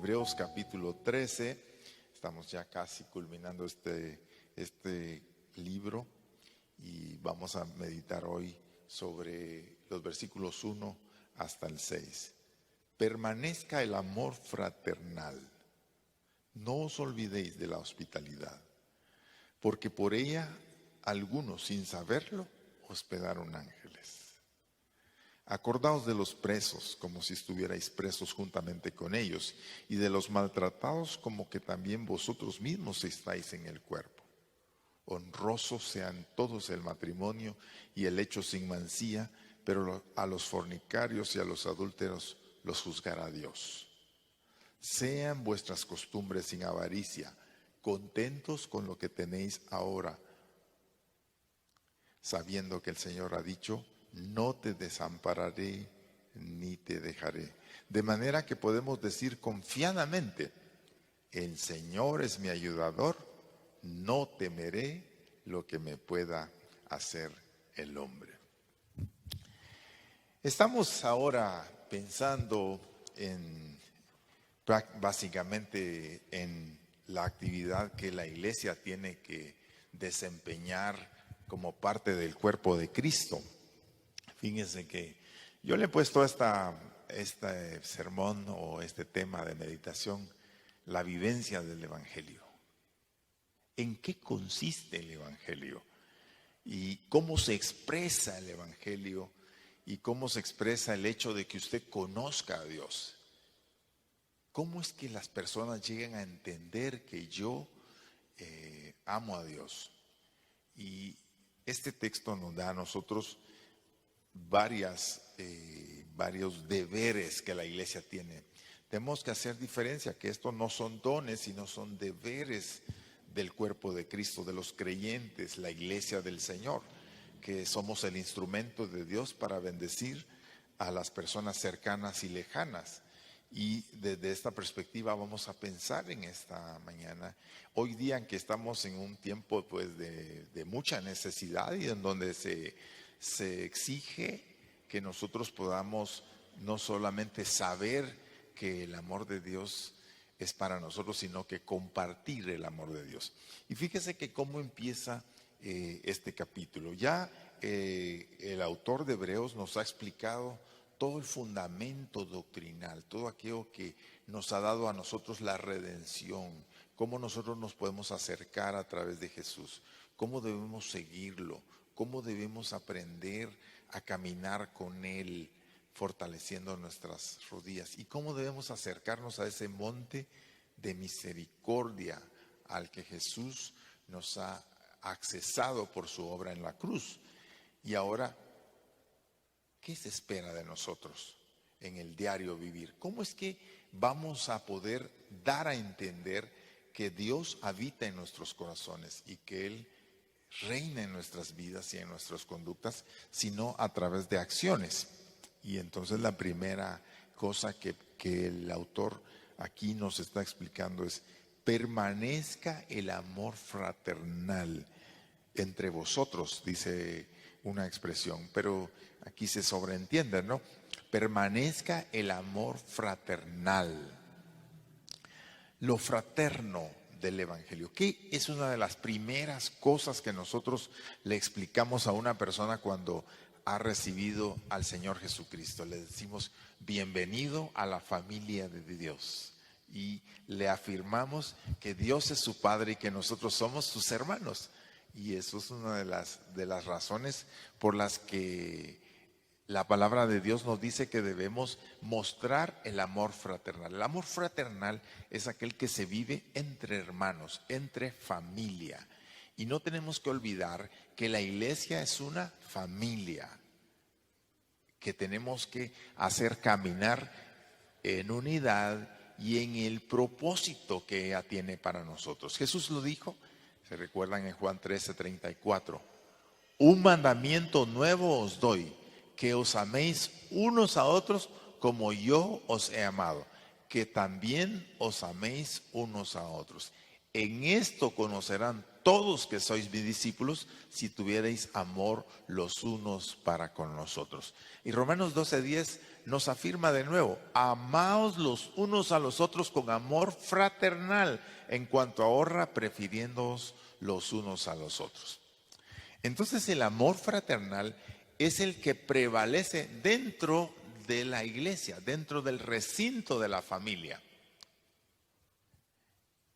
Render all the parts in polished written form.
Hebreos capítulo 13. Estamos ya casi culminando este libro y vamos a meditar hoy sobre los versículos 1 hasta el 6. Permanezca el amor fraternal. No os olvidéis de la hospitalidad, porque por ella algunos, sin saberlo, hospedaron ángeles. Acordaos de los presos, como si estuvierais presos juntamente con ellos, y de los maltratados, como que también vosotros mismos estáis en el cuerpo. Honrosos sean todos el matrimonio y el hecho sin mancilla, pero a los fornicarios y a los adúlteros los juzgará Dios. Sean vuestras costumbres sin avaricia, contentos con lo que tenéis ahora, sabiendo que el Señor ha dicho: no te desampararé ni te dejaré. De manera que podemos decir confiadamente: el Señor es mi ayudador, no temeré lo que me pueda hacer el hombre. Estamos ahora pensando básicamente en la actividad que la iglesia tiene que desempeñar como parte del cuerpo de Cristo. Fíjense que yo le he puesto este sermón o este tema de meditación: la vivencia del Evangelio. ¿En qué consiste el Evangelio? ¿Y cómo se expresa el Evangelio? ¿Y cómo se expresa el hecho de que usted conozca a Dios? ¿Cómo es que las personas llegan a entender que yo amo a Dios? Y este texto nos da a nosotros varios deberes que la iglesia tiene. Tenemos que hacer diferencia, que estos no son dones, sino son deberes del cuerpo de Cristo, de los creyentes, la iglesia del Señor, que somos el instrumento de Dios para bendecir a las personas cercanas y lejanas. Y desde esta perspectiva vamos a pensar en esta mañana, hoy día en que estamos en un tiempo pues de mucha necesidad y en donde se exige que nosotros podamos no solamente saber que el amor de Dios es para nosotros, sino que compartir el amor de Dios. Y fíjese que cómo empieza este capítulo. Ya el autor de Hebreos nos ha explicado todo el fundamento doctrinal, todo aquello que nos ha dado a nosotros la redención, cómo nosotros nos podemos acercar a través de Jesús, cómo debemos seguirlo, cómo debemos aprender a caminar con Él, fortaleciendo nuestras rodillas, y cómo debemos acercarnos a ese monte de misericordia al que Jesús nos ha accesado por su obra en la cruz. Y ahora, ¿qué se espera de nosotros en el diario vivir? ¿Cómo es que vamos a poder dar a entender que Dios habita en nuestros corazones y que Él reina en nuestras vidas y en nuestras conductas, sino a través de acciones? Y entonces la primera cosa que el autor aquí nos está explicando es: permanezca el amor fraternal entre vosotros, dice una expresión, pero aquí se sobreentiende, ¿no? Permanezca el amor fraternal. Lo fraterno del Evangelio, ¿qué es una de las primeras cosas que nosotros le explicamos a una persona cuando ha recibido al Señor Jesucristo? Le decimos: bienvenido a la familia de Dios, y le afirmamos que Dios es su Padre y que nosotros somos sus hermanos. Y eso es una de las razones por las que la palabra de Dios nos dice que debemos mostrar el amor fraternal. El amor fraternal es aquel que se vive entre hermanos, entre familia. Y no tenemos que olvidar que la iglesia es una familia que tenemos que hacer caminar en unidad y en el propósito que ella tiene para nosotros. Jesús lo dijo, se recuerdan en Juan 13:34: un mandamiento nuevo os doy, que os améis unos a otros como yo os he amado, que también os améis unos a otros. En esto conocerán todos que sois mis discípulos, si tuvierais amor los unos para con los otros. Y Romanos 12:10 nos afirma de nuevo: amaos los unos a los otros con amor fraternal, en cuanto a honra, prefiriéndoos los unos a los otros. Entonces el amor fraternal es el que prevalece dentro de la iglesia, dentro del recinto de la familia.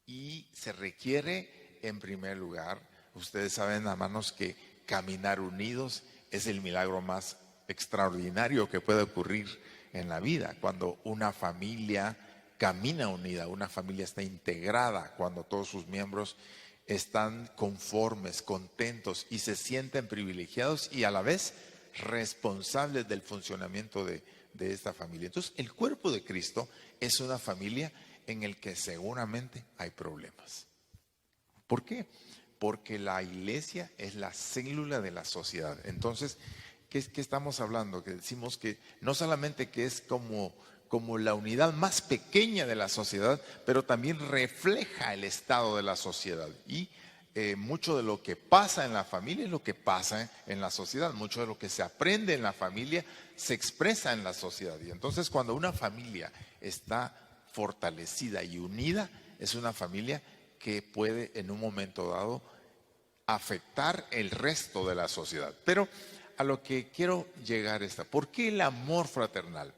Y se requiere, en primer lugar, ustedes saben, hermanos, que caminar unidos es el milagro más extraordinario que puede ocurrir en la vida. Cuando una familia camina unida, una familia está integrada, cuando todos sus miembros están conformes, contentos y se sienten privilegiados y a la vez responsables del funcionamiento de esta familia. Entonces, el cuerpo de Cristo es una familia en el que seguramente hay problemas. ¿Por qué? Porque la iglesia es la célula de la sociedad. Entonces, ¿qué estamos hablando? Que decimos que no solamente que es como la unidad más pequeña de la sociedad, pero también refleja el estado de la sociedad. Y mucho de lo que pasa en la familia es lo que pasa en la sociedad. Mucho de lo que se aprende en la familia se expresa en la sociedad. Y entonces, cuando una familia está fortalecida y unida, es una familia que puede en un momento dado afectar el resto de la sociedad. Pero a lo que quiero llegar es, ¿por qué el amor fraternal?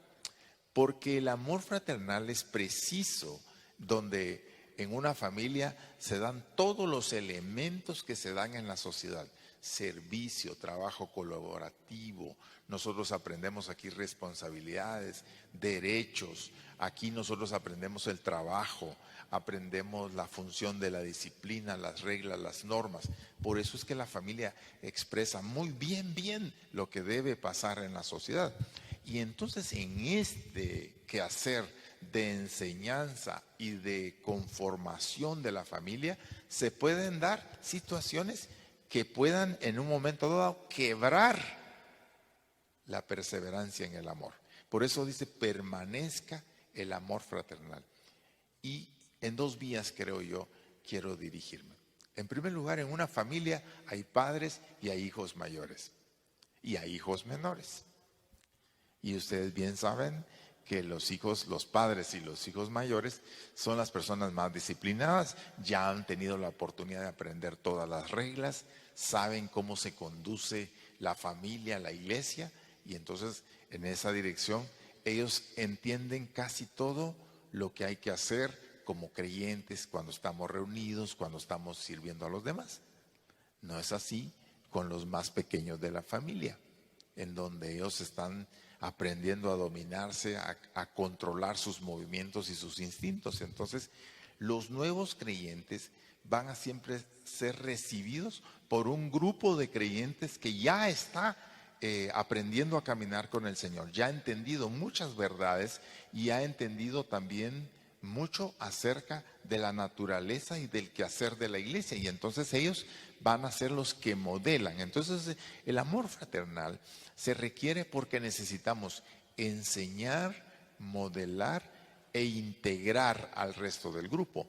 Porque el amor fraternal es preciso donde en una familia se dan todos los elementos que se dan en la sociedad: servicio, trabajo colaborativo. Nosotros aprendemos aquí responsabilidades, derechos. Aquí nosotros aprendemos el trabajo, aprendemos la función de la disciplina, las reglas, las normas. Por eso es que la familia expresa muy bien lo que debe pasar en la sociedad. Y entonces en este quehacer de enseñanza y de conformación de la familia se pueden dar situaciones que puedan en un momento dado quebrar la perseverancia en el amor. Por eso dice: permanezca el amor fraternal. Y en dos vías, creo yo, quiero dirigirme. En primer lugar, en una familia hay padres y hay hijos mayores y hay hijos menores. Y ustedes bien saben que los padres y los hijos mayores son las personas más disciplinadas, ya han tenido la oportunidad de aprender todas las reglas, saben cómo se conduce la familia, la iglesia, y entonces en esa dirección ellos entienden casi todo lo que hay que hacer como creyentes cuando estamos reunidos, cuando estamos sirviendo a los demás. No es así con los más pequeños de la familia, en donde ellos están aprendiendo a dominarse, a controlar sus movimientos y sus instintos. Entonces, los nuevos creyentes van a siempre ser recibidos por un grupo de creyentes que ya está aprendiendo a caminar con el Señor, ya ha entendido muchas verdades y ha entendido también mucho acerca de la naturaleza y del quehacer de la iglesia, y entonces ellos van a ser los que modelan. Entonces el amor fraternal se requiere porque necesitamos enseñar, modelar e integrar al resto del grupo.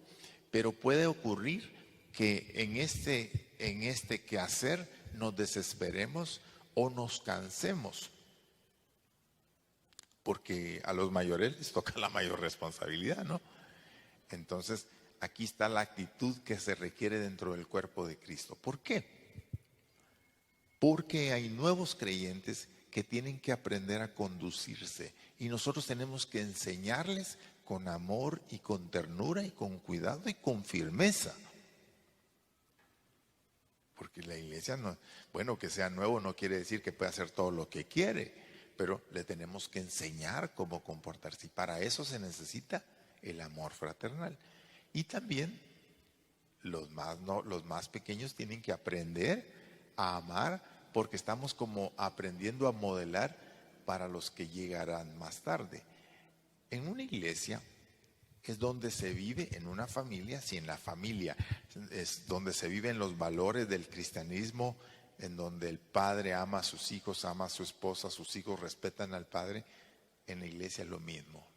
Pero puede ocurrir que en este quehacer nos desesperemos o nos cansemos, porque a los mayores les toca la mayor responsabilidad, ¿no? Entonces, aquí está la actitud que se requiere dentro del cuerpo de Cristo. ¿Por qué? Porque hay nuevos creyentes que tienen que aprender a conducirse y nosotros tenemos que enseñarles con amor y con ternura y con cuidado y con firmeza. Porque la iglesia, no, bueno, que sea nuevo no quiere decir que pueda hacer todo lo que quiere, pero le tenemos que enseñar cómo comportarse, y para eso se necesita el amor fraternal. Y también los más pequeños tienen que aprender a amar, porque estamos como aprendiendo a modelar para los que llegarán más tarde. En una iglesia es donde se vive, en una familia, si en la familia es donde se viven los valores del cristianismo, en donde el padre ama a sus hijos, ama a su esposa, sus hijos respetan al padre, en la iglesia es lo mismo.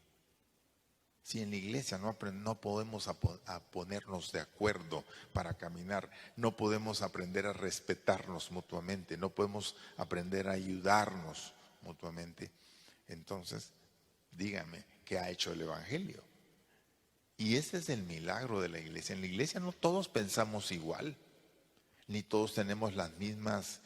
Si en la iglesia no podemos a ponernos de acuerdo para caminar, no podemos aprender a respetarnos mutuamente, no podemos aprender a ayudarnos mutuamente, entonces dígame, ¿qué ha hecho el Evangelio? Y ese es el milagro de la iglesia. En la iglesia no todos pensamos igual, ni todos tenemos las mismas,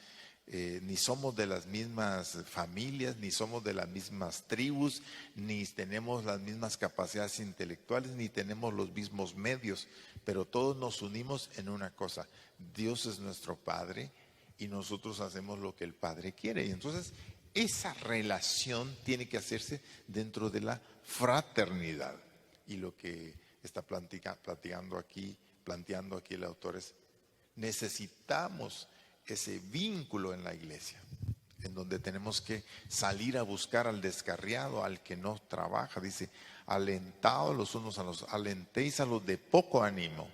ni somos de las mismas familias, ni somos de las mismas tribus, ni tenemos las mismas capacidades intelectuales, ni tenemos los mismos medios, pero todos nos unimos en una cosa: Dios es nuestro Padre y nosotros hacemos lo que el Padre quiere. Y entonces esa relación tiene que hacerse dentro de la fraternidad. Y lo que está planteando aquí el autor es: necesitamos ese vínculo en la iglesia, en donde tenemos que salir a buscar al descarriado, al que no trabaja. Dice, alentados los unos a los, alentéis a los de poco ánimo,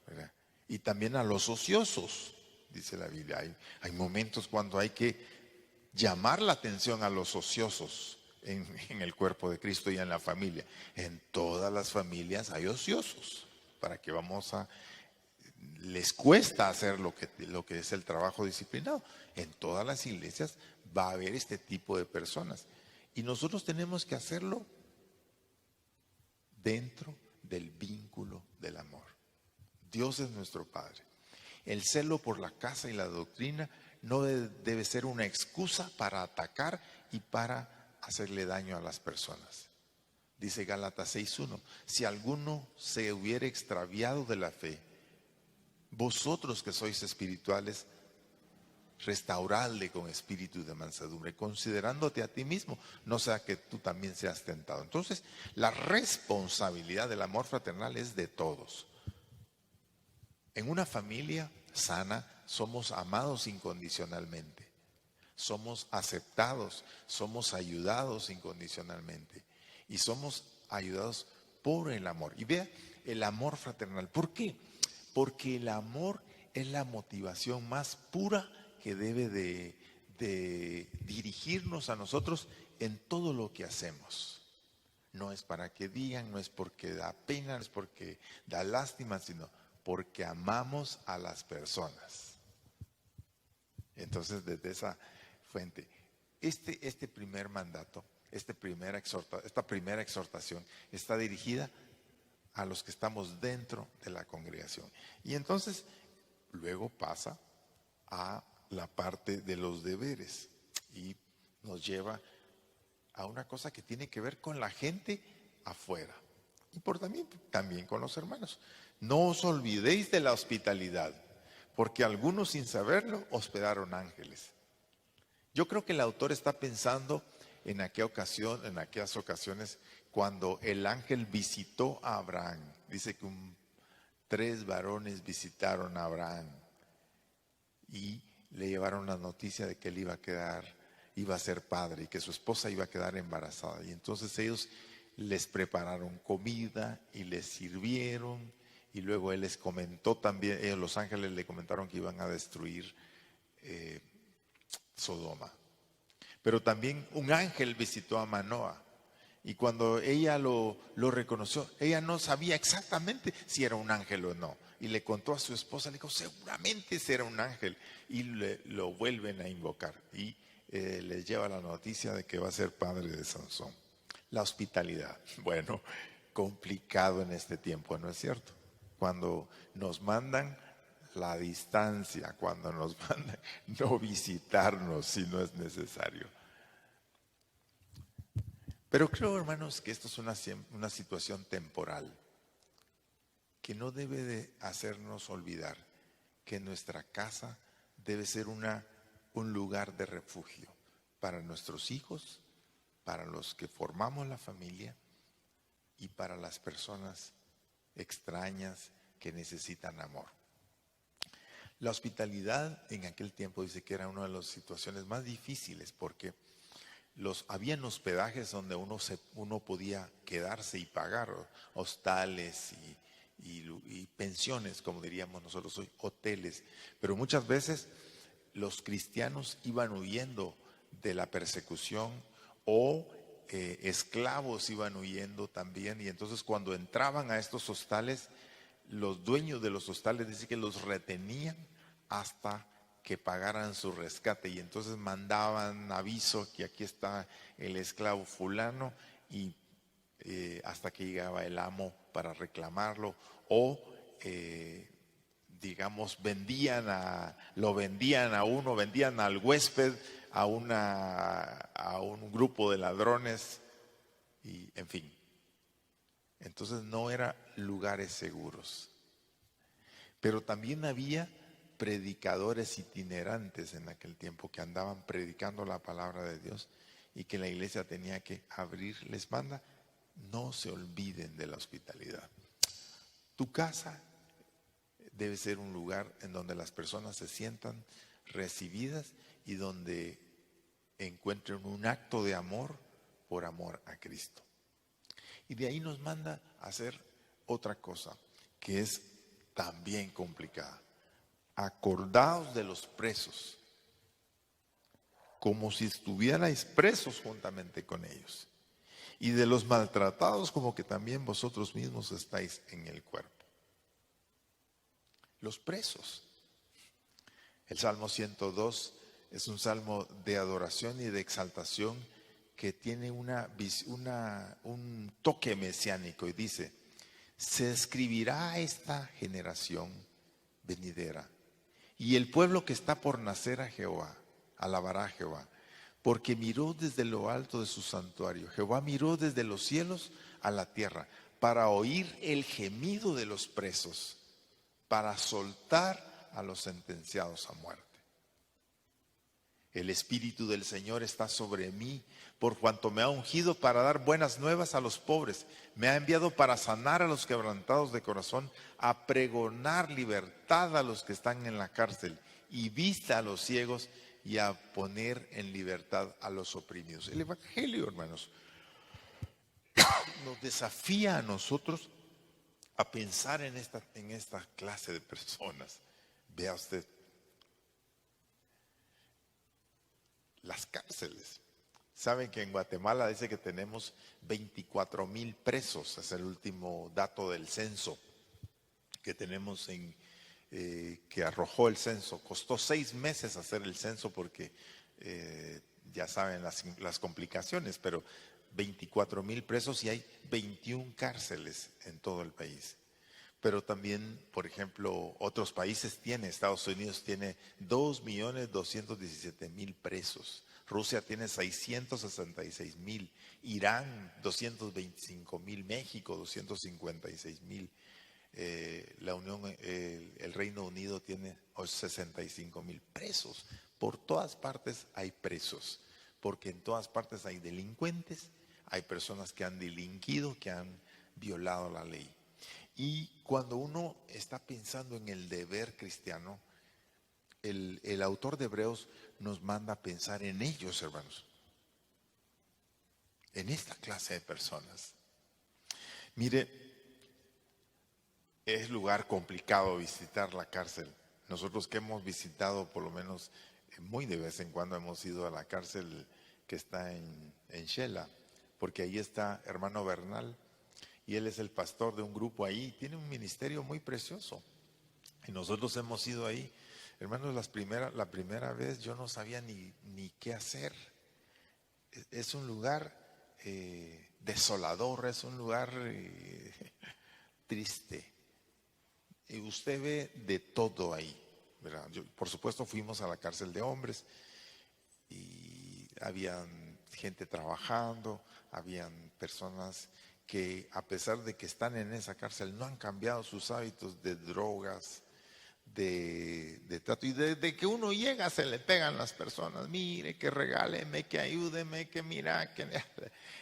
¿verdad? Y también a los ociosos, dice la Biblia. Hay momentos cuando hay que llamar la atención a los ociosos en el cuerpo de Cristo y en la familia. En todas las familias hay ociosos. ¿Para qué vamos a...? Les cuesta hacer lo que es el trabajo disciplinado. En todas las iglesias va a haber este tipo de personas. Y nosotros tenemos que hacerlo dentro del vínculo del amor. Dios es nuestro Padre. El celo por la casa y la doctrina no debe ser una excusa para atacar y para hacerle daño a las personas. Dice Gálatas 6:1, si alguno se hubiera extraviado de la fe, vosotros que sois espirituales, restauradle con espíritu de mansedumbre, considerándote a ti mismo, no sea que tú también seas tentado. Entonces, la responsabilidad del amor fraternal es de todos. En una familia sana somos amados incondicionalmente, somos aceptados, somos ayudados incondicionalmente y somos ayudados por el amor. Y vea el amor fraternal. ¿Por qué? Porque el amor es la motivación más pura que debe de dirigirnos a nosotros en todo lo que hacemos. No es para que digan, no es porque da pena, no es porque da lástima, sino porque amamos a las personas. Entonces, desde esa fuente, este primer mandato, esta primera exhortación está dirigida a los que estamos dentro de la congregación. Y entonces, luego pasa a la parte de los deberes y nos lleva a una cosa que tiene que ver con la gente afuera y también con los hermanos. No os olvidéis de la hospitalidad, porque algunos sin saberlo hospedaron ángeles. Yo creo que el autor está pensando en aquellas ocasiones cuando el ángel visitó a Abraham. Dice que 3 varones visitaron a Abraham y le llevaron la noticia de que él iba a ser padre y que su esposa iba a quedar embarazada. Y entonces ellos les prepararon comida y les sirvieron, y luego él les comentó también, los ángeles le comentaron que iban a destruir Sodoma. Pero también un ángel visitó a Manoa, y cuando ella lo reconoció, ella no sabía exactamente si era un ángel o no, y le contó a su esposa, le dijo, seguramente será un ángel, y lo vuelven a invocar y les lleva la noticia de que va a ser padre de Sansón. La hospitalidad, bueno, complicado en este tiempo, ¿no es cierto? Cuando nos mandan la distancia, cuando nos mandan no visitarnos si no es necesario. Pero creo, hermanos, que esto es una situación temporal que no debe de hacernos olvidar que nuestra casa debe ser un lugar de refugio para nuestros hijos, para los que formamos la familia y para las personas extrañas que necesitan amor. La hospitalidad en aquel tiempo dice que era una de las situaciones más difíciles porque habían hospedajes donde uno podía quedarse y pagar, hostales y pensiones, como diríamos nosotros hoy, hoteles. Pero muchas veces los cristianos iban huyendo de la persecución o esclavos iban huyendo también, y entonces cuando entraban a estos hostales, los dueños de los hostales dicen que los retenían hasta que pagaran su rescate, y entonces mandaban aviso que aquí está el esclavo fulano, y hasta que llegaba el amo para reclamarlo, o digamos lo vendían a uno, vendían al huésped a un grupo de ladrones, y en fin. Entonces no eran lugares seguros. Pero también había predicadores itinerantes en aquel tiempo que andaban predicando la palabra de Dios, y que la iglesia tenía que abrir. Les manda: no se olviden de la hospitalidad. Tu casa debe ser un lugar en donde las personas se sientan recibidas y donde encuentren un acto de amor por amor a Cristo. Y de ahí nos manda a hacer otra cosa que es también complicada: acordaos de los presos, como si estuvierais presos juntamente con ellos, y de los maltratados, como que también vosotros mismos estáis en el cuerpo. Los presos. El Salmo 102 es un salmo de adoración y de exaltación que tiene un toque mesiánico, y dice: se escribirá a esta generación venidera, y el pueblo que está por nacer a Jehová alabará a Jehová, porque miró desde lo alto de su santuario. Jehová miró desde los cielos a la tierra para oír el gemido de los presos, para soltar a los sentenciados a muerte. El Espíritu del Señor está sobre mí, por cuanto me ha ungido para dar buenas nuevas a los pobres. Me ha enviado para sanar a los quebrantados de corazón, a pregonar libertad a los que están en la cárcel, y vista a los ciegos, y a poner en libertad a los oprimidos. El Evangelio, hermanos, nos desafía a nosotros a pensar en esta clase de personas. Vea usted, las cárceles. Saben que en Guatemala dice que tenemos 24,000 presos. Es el último dato del censo que tenemos que arrojó el censo. Costó 6 meses hacer el censo porque ya saben las complicaciones, pero 24,000 presos, y hay 21 cárceles en todo el país. Pero también, por ejemplo, otros países Estados Unidos tiene 2,217,000 presos. Rusia tiene 666,000. Irán, 225,000. México, 256,000. El Reino Unido tiene 65,000 presos. Por todas partes hay presos, porque en todas partes hay delincuentes, hay personas que han delinquido, que han violado la ley. Y cuando uno está pensando en el deber cristiano, el autor de Hebreos nos manda a pensar en ellos, hermanos, en esta clase de personas. Mire, es lugar complicado visitar la cárcel. Nosotros que hemos visitado, por lo menos muy de vez en cuando, hemos ido a la cárcel que está en Shela, porque ahí está hermano Bernal, y él es el pastor de un grupo ahí. Tiene un ministerio muy precioso, y nosotros hemos ido ahí. Hermanos, la primera vez yo no sabía ni qué hacer. Es un lugar desolador, es un lugar triste. Y usted ve de todo ahí, ¿verdad? Por supuesto, fuimos a la cárcel de hombres y habían gente trabajando, habían personas que, a pesar de que están en esa cárcel, no han cambiado sus hábitos de drogas, de trato. Y desde que uno llega se le pegan las personas: mire, que regáleme, que ayúdeme, que mira, que...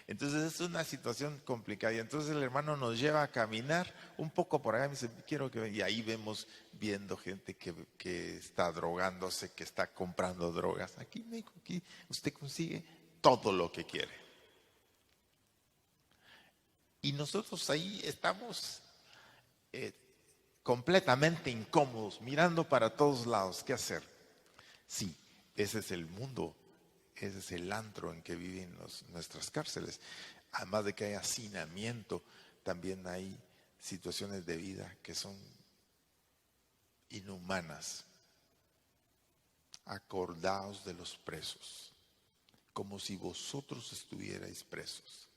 Entonces es una situación complicada. Y entonces el hermano nos lleva a caminar un poco por allá, me dice: quiero que... Y ahí viendo gente que está drogándose, que está comprando drogas. Aquí usted consigue todo lo que quiere. Y nosotros ahí estamos completamente incómodos, mirando para todos lados. ¿Qué hacer? Sí, ese es el mundo ese es el antro en que viven nuestras cárceles. Además de que hay hacinamiento, también hay situaciones de vida que son inhumanas. Acordaos de los presos, como si vosotros estuvierais presos.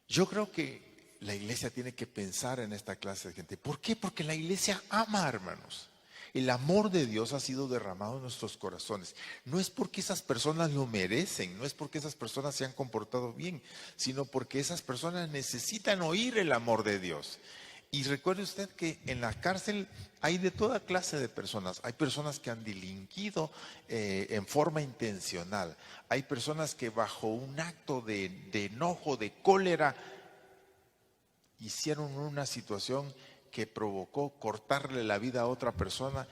Yo creo que la iglesia tiene que pensar en esta clase de gente. ¿Por qué? Porque la iglesia ama, hermanos. El amor de Dios ha sido derramado en nuestros corazones. No es porque esas personas lo merecen, no es porque esas personas se han comportado bien, sino porque esas personas necesitan oír el amor de Dios. Y recuerde usted que en la cárcel hay de toda clase de personas. Hay personas que han delinquido en forma intencional. Hay personas que bajo un acto de enojo, de cólera, hicieron una situación que provocó cortarle la vida a otra persona.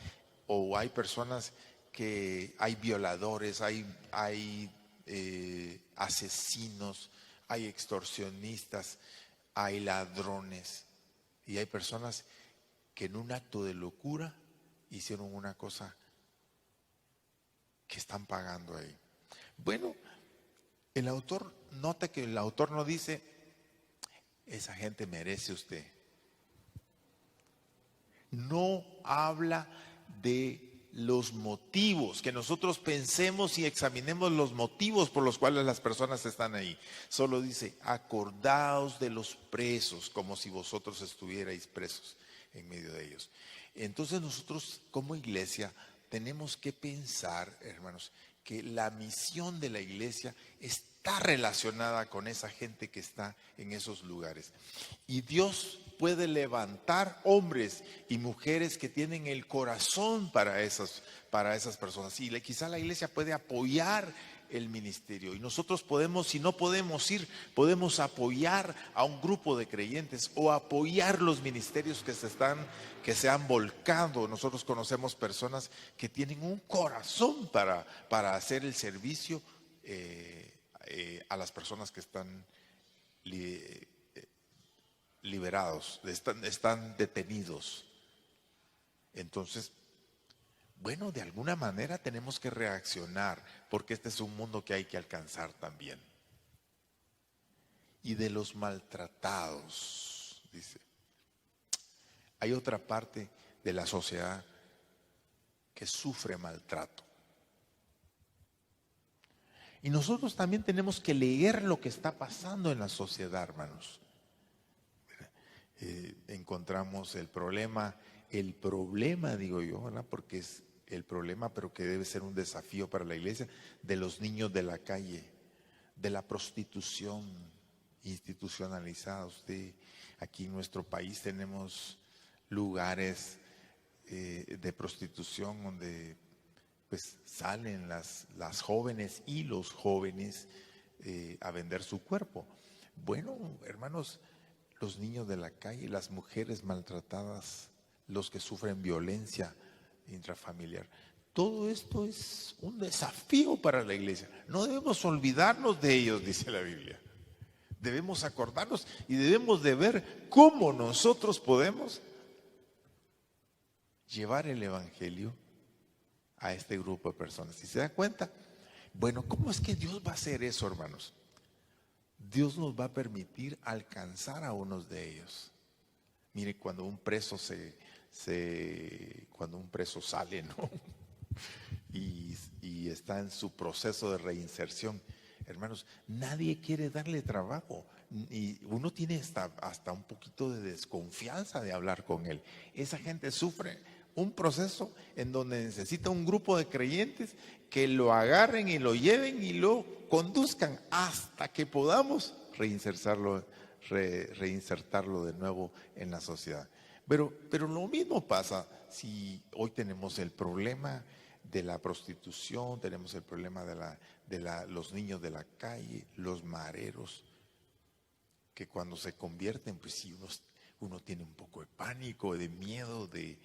O hay personas que hay violadores, hay asesinos, hay extorsionistas, hay ladrones. Y hay personas que en un acto de locura hicieron una cosa que están pagando ahí. Bueno, el autor, nota que el autor no dice, esa gente merece usted. No habla de los motivos, que nosotros pensemos y examinemos los motivos por los cuales las personas están ahí. Solo dice, acordaos de los presos, como si vosotros estuvierais presos en medio de ellos. Entonces nosotros como iglesia tenemos que pensar, hermanos, que la misión de la iglesia está relacionada con esa gente que está en esos lugares. Y Dios puede levantar hombres y mujeres que tienen el corazón para esas personas. Y quizá la iglesia puede apoyar el ministerio. Y nosotros podemos, si no podemos ir, podemos apoyar a un grupo de creyentes o apoyar los ministerios que se han volcado. Nosotros conocemos personas que tienen un corazón para hacer el servicio a las personas que están liberados, están detenidos. Entonces, bueno, de alguna manera tenemos que reaccionar, porque este es un mundo que hay que alcanzar también. Y de los maltratados, dice. Hay otra parte de la sociedad que sufre maltrato. Y nosotros también tenemos que leer lo que está pasando en la sociedad, hermanos. Encontramos el problema digo yo, ¿verdad? Porque es el problema, pero que debe ser un desafío para la iglesia, de los niños de la calle, de la prostitución institucionalizada. Aquí en nuestro país tenemos lugares de prostitución donde pues salen las jóvenes y los jóvenes a vender su cuerpo. Bueno, hermanos, los niños de la calle, las mujeres maltratadas, los que sufren violencia intrafamiliar. Todo esto es un desafío para la iglesia. No debemos olvidarnos de ellos, dice la Biblia. Debemos acordarnos y debemos de ver cómo nosotros podemos llevar el evangelio a este grupo de personas. Si se da cuenta, bueno, ¿cómo es que Dios va a hacer eso, hermanos? Dios nos va a permitir alcanzar a unos de ellos. Mire, cuando un preso sale, ¿no? y está en su proceso de reinserción, hermanos, nadie quiere darle trabajo. Y uno tiene hasta un poquito de desconfianza de hablar con él. Esa gente sufre un proceso en donde necesita un grupo de creyentes que lo agarren y lo lleven y lo conduzcan hasta que podamos reinsertarlo de nuevo en la sociedad. Pero lo mismo pasa si hoy tenemos el problema de la prostitución, tenemos el problema de los niños de la calle, los mareros, que cuando se convierten, pues sí, uno tiene un poco de pánico, de miedo de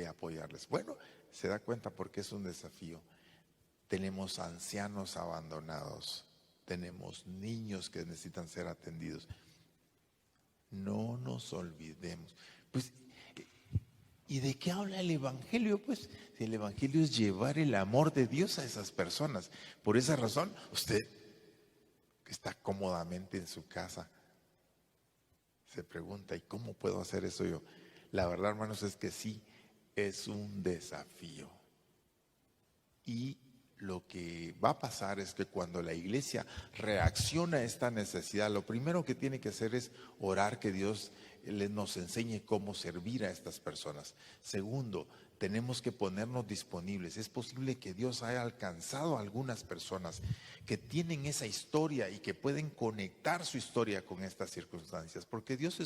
apoyarles. Bueno, se da cuenta porque es un desafío. Tenemos ancianos abandonados, tenemos niños que necesitan ser atendidos. No nos olvidemos. Pues, ¿y de qué habla el evangelio? Pues el evangelio es llevar el amor de Dios a esas personas. Por esa razón, usted que está cómodamente en su casa se pregunta, ¿y cómo puedo hacer eso yo? La verdad, hermanos, es que sí, es un desafío. Y lo que va a pasar es que cuando la iglesia reacciona a esta necesidad, lo primero que tiene que hacer es orar que Dios nos enseñe cómo servir a estas personas. Segundo, tenemos que ponernos disponibles. Es posible que Dios haya alcanzado a algunas personas que tienen esa historia y que pueden conectar su historia con estas circunstancias, porque Dios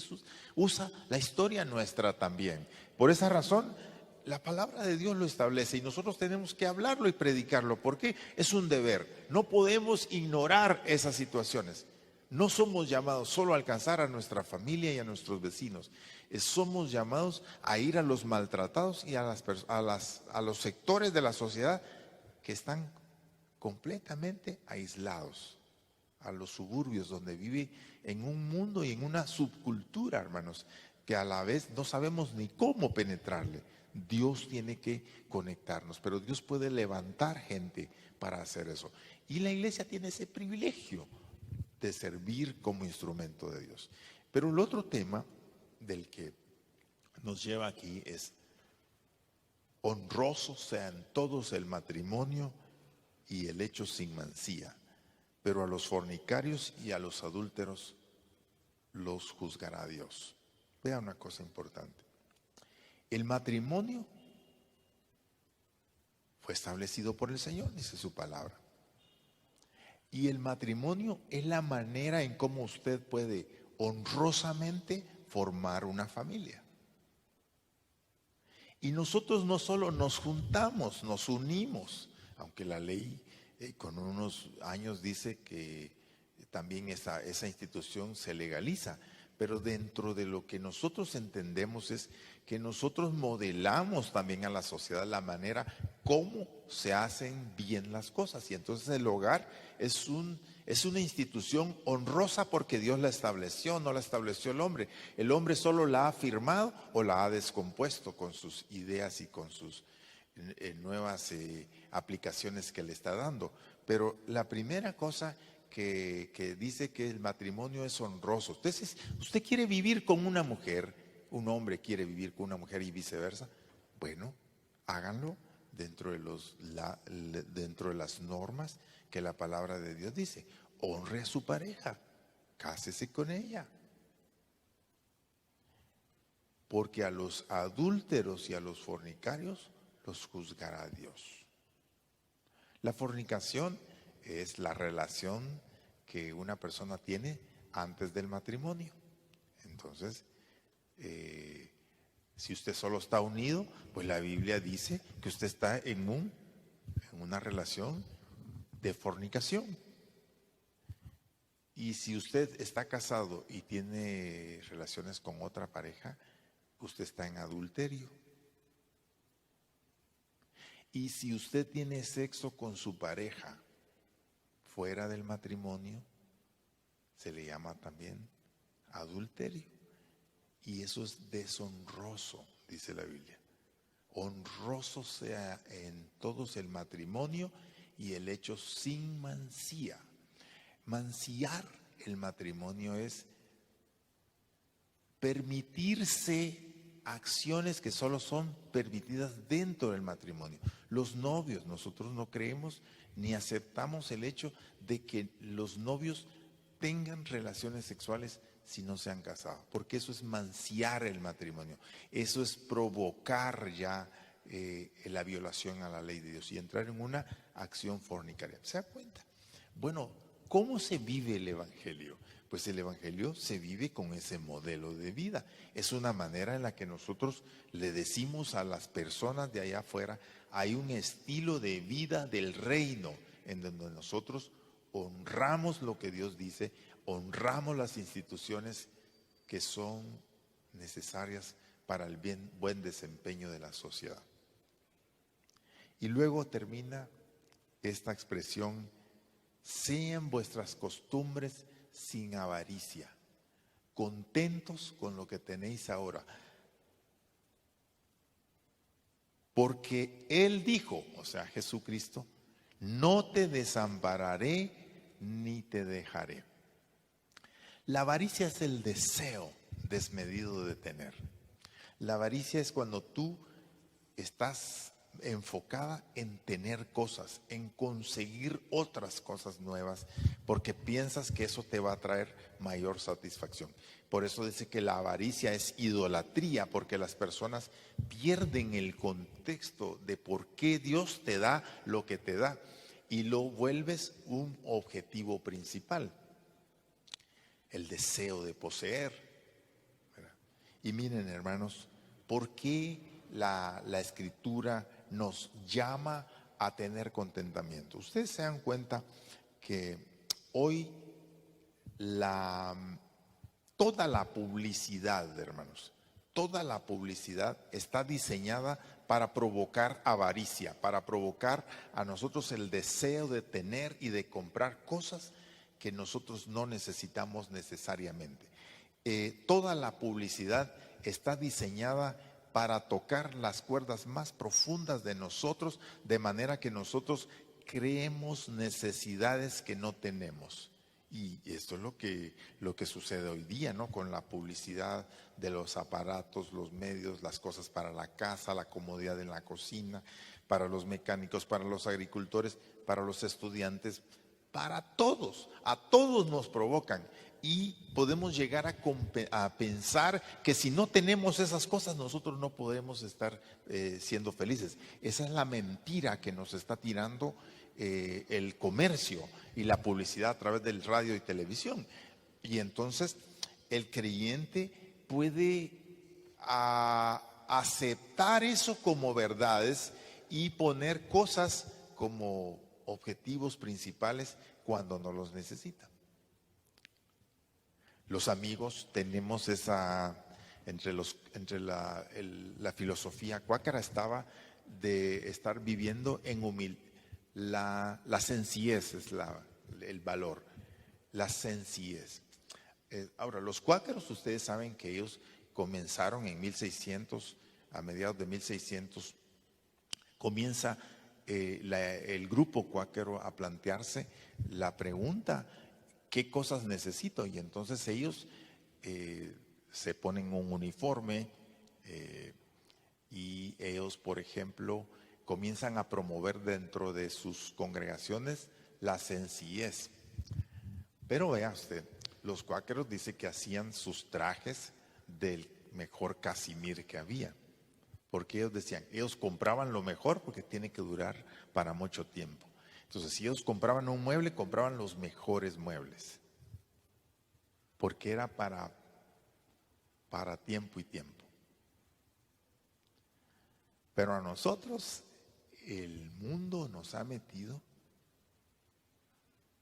usa la historia nuestra también. Por esa razón, la palabra de Dios lo establece y nosotros tenemos que hablarlo y predicarlo, porque es un deber. No podemos ignorar esas situaciones. No somos llamados solo a alcanzar a nuestra familia y a nuestros vecinos. Somos llamados a ir a los maltratados y a los sectores de la sociedad que están completamente aislados, a los suburbios donde vive en un mundo y en una subcultura, hermanos, que a la vez no sabemos ni cómo penetrarle. Dios tiene que conectarnos, pero Dios puede levantar gente para hacer eso. Y la iglesia tiene ese privilegio de servir como instrumento de Dios. Pero el otro tema del que nos lleva aquí es: honrosos sean todos el matrimonio y el hecho sin mancilla, pero a los fornicarios y a los adúlteros los juzgará Dios. Vea una cosa importante. El matrimonio fue establecido por el Señor, dice su palabra. Y el matrimonio es la manera en cómo usted puede honrosamente formar una familia. Y nosotros no solo nos juntamos, nos unimos, aunque la ley con unos años dice que también esa institución se legaliza, pero dentro de lo que nosotros entendemos es que nosotros modelamos también a la sociedad la manera como se hacen bien las cosas. Y entonces el hogar es una institución honrosa porque Dios la estableció, no la estableció el hombre. El hombre solo la ha firmado o la ha descompuesto con sus ideas y con sus nuevas aplicaciones que le está dando. Pero la primera cosa que dice que el matrimonio es honroso. Entonces, usted quiere vivir con una mujer, un hombre quiere vivir con una mujer y viceversa. Bueno, háganlo dentro de las normas que la palabra de Dios dice. Honre a su pareja, cásese con ella. Porque a los adúlteros y a los fornicarios los juzgará Dios. La fornicación es la relación que una persona tiene antes del matrimonio. Entonces, si usted solo está unido, pues la Biblia dice que usted está en una relación de fornicación. Y si usted está casado y tiene relaciones con otra pareja, usted está en adulterio. Y si usted tiene sexo con su pareja fuera del matrimonio, se le llama también adulterio. Y eso es deshonroso, dice la Biblia. Honroso sea en todos el matrimonio y el hecho sin mancilla. Mancillar el matrimonio es permitirse acciones que solo son permitidas dentro del matrimonio. Los novios, nosotros no creemos ni aceptamos el hecho de que los novios tengan relaciones sexuales si no se han casado, porque eso es mancillar el matrimonio, eso es provocar ya la violación a la ley de Dios y entrar en una acción fornicaria. ¿Se da cuenta? Bueno, ¿cómo se vive el evangelio? Pues el evangelio se vive con ese modelo de vida. Es una manera en la que nosotros le decimos a las personas de allá afuera: hay un estilo de vida del reino en donde nosotros honramos lo que Dios dice, honramos las instituciones que son necesarias para el buen desempeño de la sociedad. Y luego termina esta expresión: sean vuestras costumbres sin avaricia, contentos con lo que tenéis ahora. Porque Él dijo, o sea, Jesucristo, no te desampararé ni te dejaré. La avaricia es el deseo desmedido de tener. La avaricia es cuando tú estás enfocada en tener cosas, en conseguir otras cosas nuevas, porque piensas que eso te va a traer mayor satisfacción. Por eso dice que la avaricia es idolatría, porque las personas pierden el contexto de por qué Dios te da lo que te da y lo vuelves un objetivo principal, el deseo de poseer, ¿verdad? Y miren, hermanos, ¿por qué la Escritura nos llama a tener contentamiento? Ustedes se dan cuenta que hoy la, toda la publicidad, hermanos, toda la publicidad está diseñada para provocar avaricia, para provocar a nosotros el deseo de tener y de comprar cosas que nosotros no necesitamos necesariamente. Toda la publicidad está diseñada para tocar las cuerdas más profundas de nosotros, de manera que nosotros creemos necesidades que no tenemos. Y esto es lo que sucede hoy día, ¿no? Con la publicidad de los aparatos, los medios, las cosas para la casa, la comodidad en la cocina, para los mecánicos, para los agricultores, para los estudiantes, para todos, a todos nos provocan. Y podemos llegar a pensar que si no tenemos esas cosas, nosotros no podemos estar siendo felices. Esa es la mentira que nos está tirando el comercio y la publicidad a través del radio y televisión. Y entonces el creyente puede aceptar eso como verdades y poner cosas como objetivos principales cuando no los necesita. Los amigos tenemos esa, entre la filosofía cuáquera estaba de estar viviendo en humildad. La sencillez es el valor, la sencillez. Ahora, los cuáqueros, ustedes saben que ellos comenzaron en 1600, a mediados de 1600, comienza el grupo cuáquero a plantearse la pregunta: ¿qué cosas necesito? Y entonces ellos se ponen un uniforme y ellos, por ejemplo, comienzan a promover dentro de sus congregaciones la sencillez. Pero vea usted, los cuáqueros dicen que hacían sus trajes del mejor casimir que había, porque ellos decían, ellos compraban lo mejor porque tiene que durar para mucho tiempo. Entonces, si ellos compraban un mueble, compraban los mejores muebles, porque era para tiempo y tiempo. Pero a nosotros el mundo nos ha metido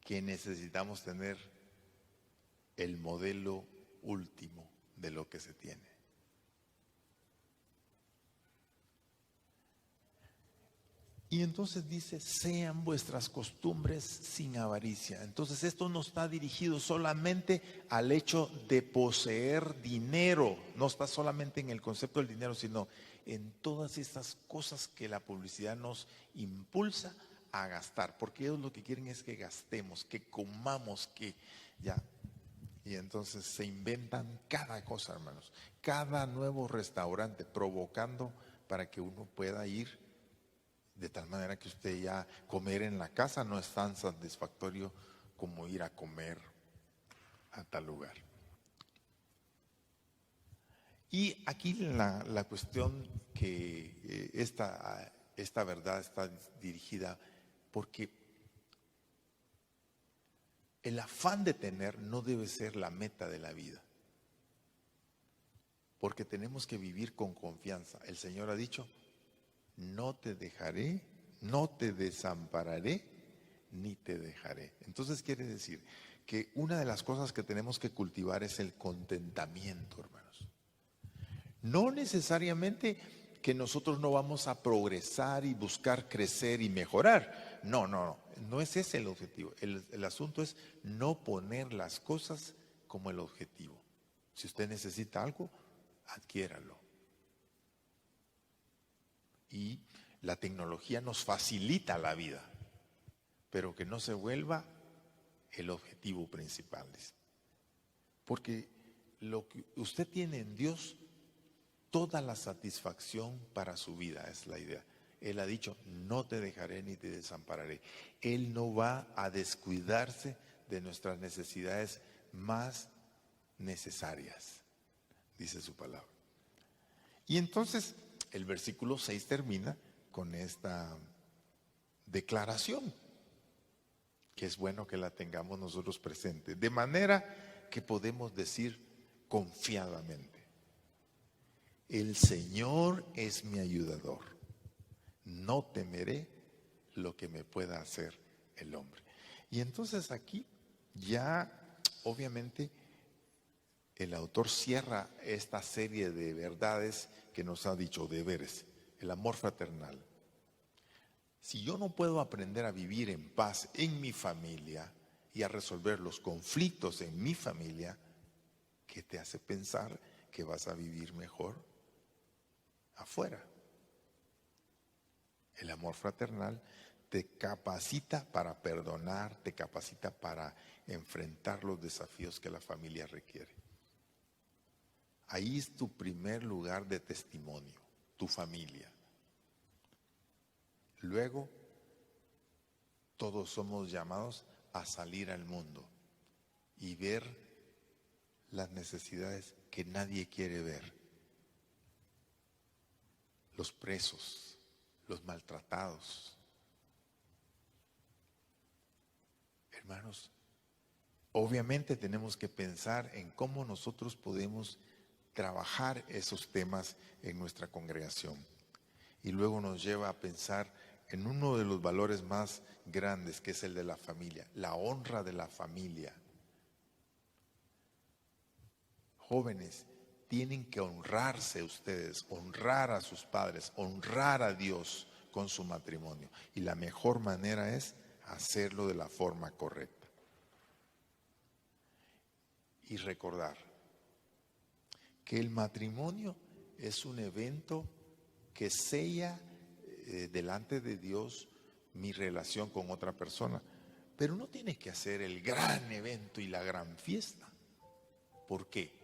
que necesitamos tener el modelo último de lo que se tiene. Y entonces dice, sean vuestras costumbres sin avaricia. Entonces esto no está dirigido solamente al hecho de poseer dinero, no está solamente en el concepto del dinero, sino en todas estas cosas que la publicidad nos impulsa a gastar, porque ellos lo que quieren es que gastemos, que comamos, que ya. Y entonces se inventan cada cosa, hermanos, cada nuevo restaurante, provocando para que uno pueda ir, de tal manera que usted ya comer en la casa no es tan satisfactorio como ir a comer a tal lugar. Y aquí la cuestión que esta verdad está dirigida porque el afán de tener no debe ser la meta de la vida, porque tenemos que vivir con confianza. El Señor ha dicho, no te dejaré, no te desampararé, ni te dejaré. Entonces quiere decir que una de las cosas que tenemos que cultivar es el contentamiento, hermanos. No necesariamente que nosotros no vamos a progresar y buscar crecer y mejorar. No es ese el objetivo. El asunto es no poner las cosas como el objetivo. Si usted necesita algo, adquiéralo. y la tecnología nos facilita la vida, pero que no se vuelva el objetivo principal. Porque lo que usted tiene en Dios, toda la satisfacción para su vida es la idea. Él ha dicho, no te dejaré ni te desampararé. Él no va a descuidarse de nuestras necesidades más necesarias, dice su palabra. Y entonces el versículo 6 termina con esta declaración, que es bueno que la tengamos nosotros presente, de manera que podemos decir confiadamente: el Señor es mi ayudador, no temeré lo que me pueda hacer el hombre. Y entonces aquí ya obviamente el autor cierra esta serie de verdades que nos ha dicho, deberes, el amor fraternal. Si yo no puedo aprender a vivir en paz en mi familia y a resolver los conflictos en mi familia, ¿qué te hace pensar que vas a vivir mejor afuera? El amor fraternal te capacita para perdonar, te capacita para enfrentar los desafíos que la familia requiere. Ahí es tu primer lugar de testimonio, tu familia. Luego, todos somos llamados a salir al mundo y ver las necesidades que nadie quiere ver. Los presos, los maltratados. Hermanos, obviamente tenemos que pensar en cómo nosotros podemos trabajar esos temas en nuestra congregación. Y luego nos lleva a pensar en uno de los valores más grandes, que es el de la familia, la honra de la familia. Jóvenes, tienen que honrarse ustedes, honrar a sus padres, honrar a Dios con su matrimonio. Y la mejor manera es hacerlo de la forma correcta. Y recordar que el matrimonio es un evento que sella delante de Dios mi relación con otra persona. Pero no tienes que hacer el gran evento y la gran fiesta. ¿Por qué?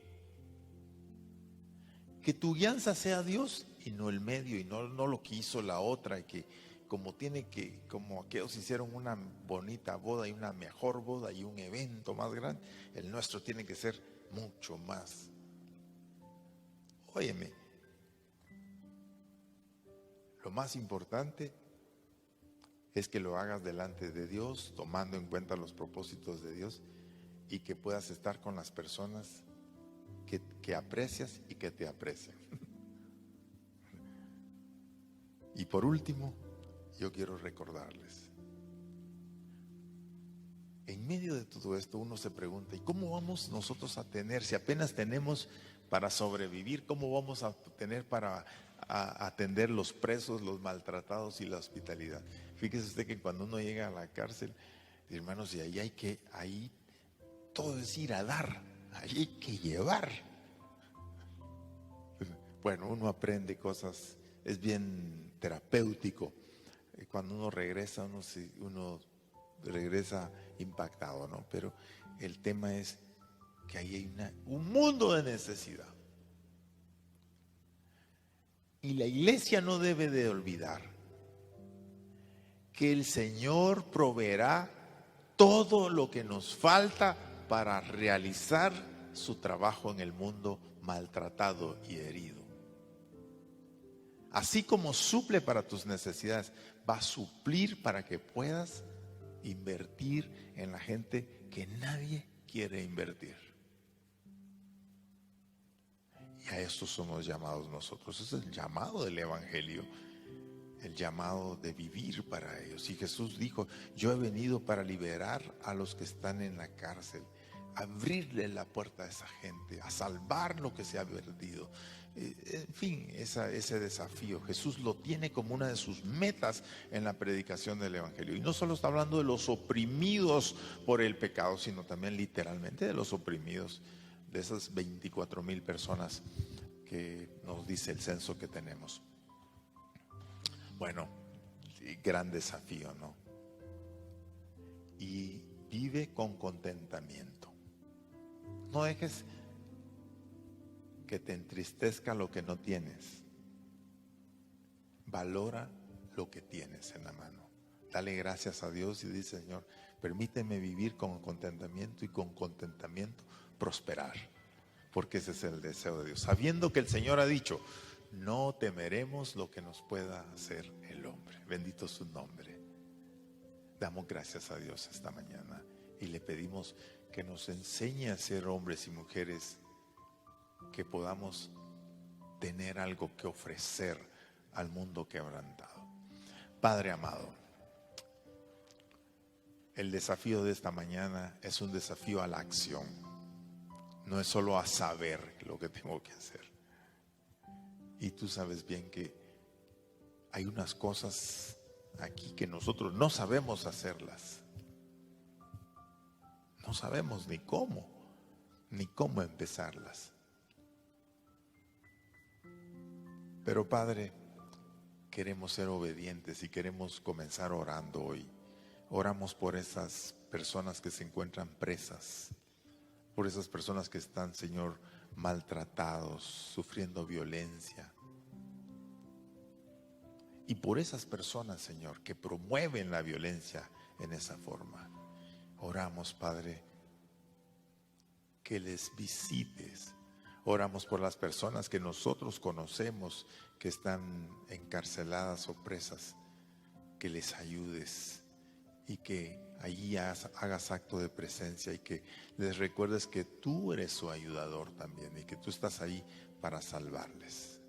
Que tu guianza sea Dios y no el medio, y no lo que hizo la otra, y que como aquellos hicieron una bonita boda y una mejor boda y un evento más grande, el nuestro tiene que ser mucho más. Óyeme, lo más importante es que lo hagas delante de Dios, tomando en cuenta los propósitos de Dios, y que puedas estar con las personas que aprecias y que te aprecian. Y por último, yo quiero recordarles, en medio de todo esto uno se pregunta, ¿y cómo vamos nosotros a tener, si apenas tenemos para sobrevivir, cómo vamos a tener para atender los presos, los maltratados y la hospitalidad? Fíjese usted que cuando uno llega a la cárcel, hermanos, y ahí todo es ir a dar, ahí hay que llevar. Bueno, uno aprende cosas, es bien terapéutico. Cuando uno regresa, uno regresa impactado, ¿no? Pero el tema es que ahí hay un mundo de necesidad. Y la iglesia no debe de olvidar que el Señor proveerá todo lo que nos falta para realizar su trabajo en el mundo maltratado y herido. Así como suple para tus necesidades, va a suplir para que puedas invertir en la gente que nadie quiere invertir. Y a esto somos llamados nosotros. Es el llamado del Evangelio, el llamado de vivir para ellos. Y Jesús dijo, yo he venido para liberar a los que están en la cárcel, a abrirle la puerta a esa gente, a salvar lo que se ha perdido. En fin, ese desafío Jesús lo tiene como una de sus metas en la predicación del Evangelio. Y no solo está hablando de los oprimidos por el pecado, sino también literalmente de los oprimidos, de esas 24,000 personas que nos dice el censo que tenemos. Bueno, sí, gran desafío, ¿no? Y vive con contentamiento. No dejes que te entristezca lo que no tienes. Valora lo que tienes en la mano. Dale gracias a Dios y dice: Señor, permíteme vivir con contentamiento y con contentamiento prosperar. Porque ese es el deseo de Dios. Sabiendo que el Señor ha dicho: no temeremos lo que nos pueda hacer el hombre. Bendito su nombre. Damos gracias a Dios esta mañana y le pedimos que nos enseñe a ser hombres y mujeres que podamos tener algo que ofrecer al mundo quebrantado. Padre amado, el desafío de esta mañana es un desafío a la acción. No es solo a saber lo que tengo que hacer. Y tú sabes bien que hay unas cosas aquí que nosotros no sabemos hacerlas. No sabemos ni cómo empezarlas. Pero Padre, queremos ser obedientes y queremos comenzar orando hoy. Oramos por esas personas que se encuentran presas, por esas personas que están, Señor, maltratados, sufriendo violencia. Y por esas personas, Señor, que promueven la violencia en esa forma. Oramos, Padre, que les visites. Oramos por las personas que nosotros conocemos que están encarceladas o presas, que les ayudes y que allí hagas acto de presencia y que les recuerdes que tú eres su ayudador también y que tú estás ahí para salvarles.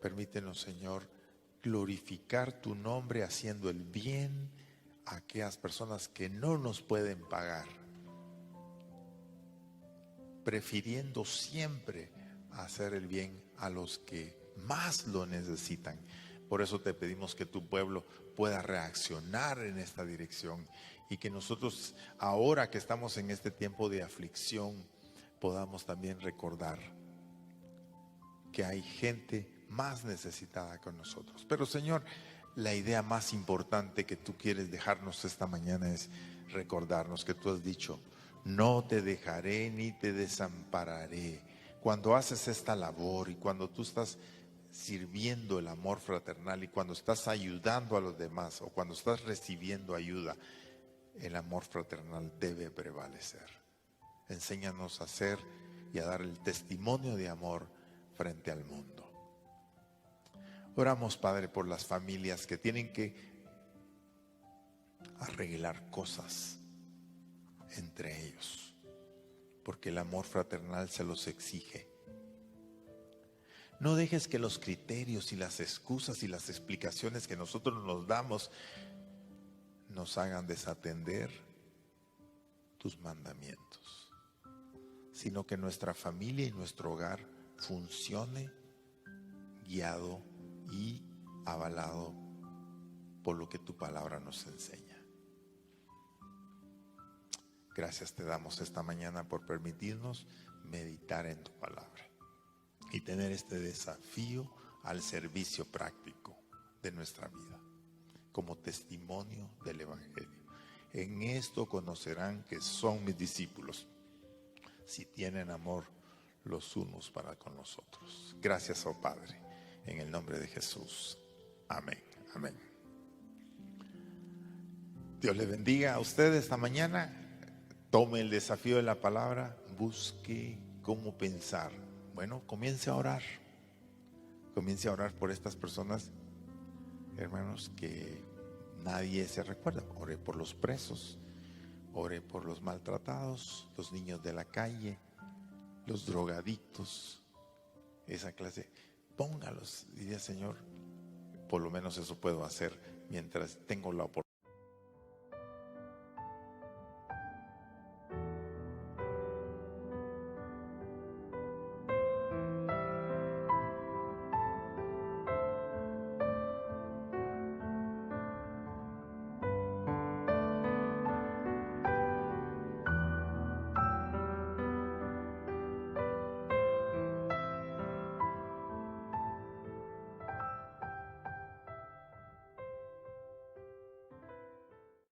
Permítenos, Señor, glorificar tu nombre haciendo el bien a aquellas personas que no nos pueden pagar, prefiriendo siempre hacer el bien a los que más lo necesitan. Por eso te pedimos que tu pueblo pueda reaccionar en esta dirección y que nosotros, ahora que estamos en este tiempo de aflicción, podamos también recordar que hay gente más necesitada con nosotros. Pero Señor, la idea más importante que tú quieres dejarnos esta mañana es recordarnos que tú has dicho: no te dejaré ni te desampararé. Cuando haces esta labor y cuando tú estás sirviendo el amor fraternal y cuando estás ayudando a los demás o cuando estás recibiendo ayuda, el amor fraternal debe prevalecer. Enséñanos a hacer y a dar el testimonio de amor frente al mundo. Oramos, Padre, por las familias que tienen que arreglar cosas entre ellos, porque el amor fraternal se los exige. No dejes que los criterios y las excusas y las explicaciones que nosotros nos damos nos hagan desatender tus mandamientos, sino que nuestra familia y nuestro hogar funcione guiado y avalado por lo que tu palabra nos enseña. Gracias te damos esta mañana por permitirnos meditar en tu palabra y tener este desafío al servicio práctico de nuestra vida como testimonio del Evangelio. En esto conocerán que son mis discípulos, si tienen amor los unos para con los otros. Gracias, oh Padre, en el nombre de Jesús. Amén, amén. Dios le bendiga a usted esta mañana. Tome el desafío de la palabra, busque cómo pensar. Bueno, comience a orar. Comience a orar por estas personas, hermanos, que nadie se recuerda. Ore por los presos, ore por los maltratados, los niños de la calle, los drogadictos, esa clase. Póngalos, diría: Señor, por lo menos eso puedo hacer mientras tengo la oportunidad.